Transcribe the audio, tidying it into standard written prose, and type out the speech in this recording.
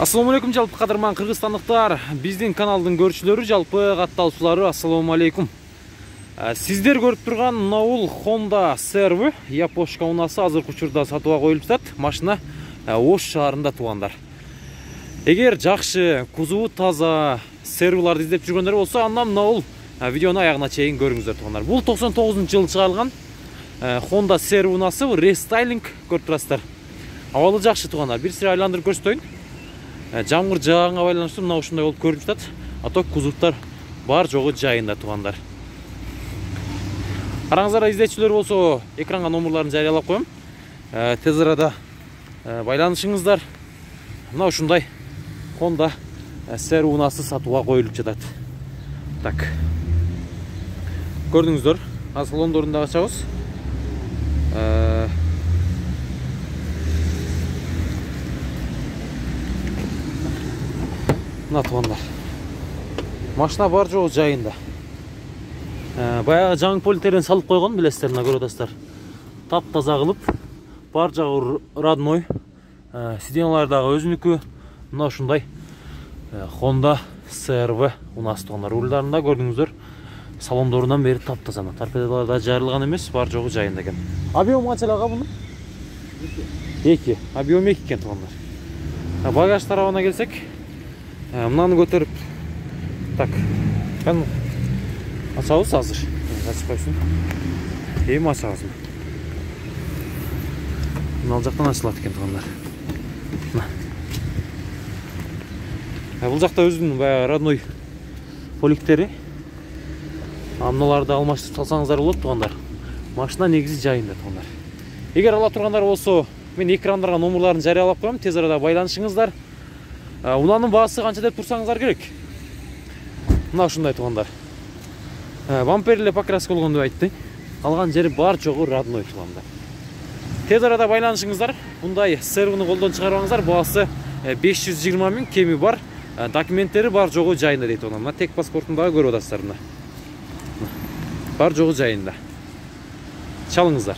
Ассаламу алейкум жалпы кадырман кыргызстандыктар, биздин каналдын көрүүчүлөрү, жалпы катталуучулары, ассаламу алейкум. Сиздер көрүп турган мынау Honda CR-V япошка унасы азыркы учурда сатууга коюлуп жатат. Машина Ош шаарында туугандар. Эгер жакшы, кузову таза CR-V'ларды издеп жүргөндөр болсо, анда мынау видеону аягына чейин көрүңүздөр туугандар. Бул 99-жылы чыгарылган Honda CR-V унасы, рестайлинг көрүп турасыздар. Абалы жакшы туугандар. Бир сире айландырып көрсөтөйүн. Жамгыр жааганга байланыштуу мына ушундай болуп көрүнүп жатат. Ата кузовтар бар жогу жайында туугандар. Караңыздар, издечилер болсо, экранга номерларын жарыялап коем. Тез арада байланышыңыздар. Мына ушундай Honda CR-V унасы сатууга коюлуп жатат. Так. Көрдүңүздөр, салондорунда ачабыз. Мына туугандар. Машина бар жогу жайында. Баягы жаңы полтерден салып койгон, билесиздер, мына көрүп атасыздар. Таптаза кылып, бар жагы родной. Сиденьялар дагы өзүнүкү. Мына ушундай Honda CR-V унасы туугандар. Рулдарында көрдүңүздөр, салондорунан бери таптаза. Торпедалар да жарылган эмес, бар жогу жайында экен. Объем канчалага мунун? 2. Объем 2 экен туугандар. Багаж тарабына келсек, мынаны көтөрүп, так, кан ачабыз азыр. Ачып койсун. Эми ачабыз. Мына ал жактан ачылат экен туугандар. Бул жакта өзүнүн баягы родной поликтери. Мыналарды алмаштырып салсаңыздар болот туугандар. Машина негизи жайында туугандар. Эгер ала тургандар болсо, мен экрандарга номерларын жарыялап коем, тез арада байланышыңыздар. Унанын баасы канча деп турсаңыздар керек. Мына ушундай туугандар. Бамперле покраска болгон деп айтты. Калган жери бар жогу родной туугандар. Тез арада байланышыңыздар. Мындай CR-V'ны колдон чыгарбаңыздар. Баасы 520 000, кеми бар. Документтери бар жогу жайында дейт онун. Мына тек паспортунда көрүп атасыздар мына. Бар жогу жайында. Чалыңыздар.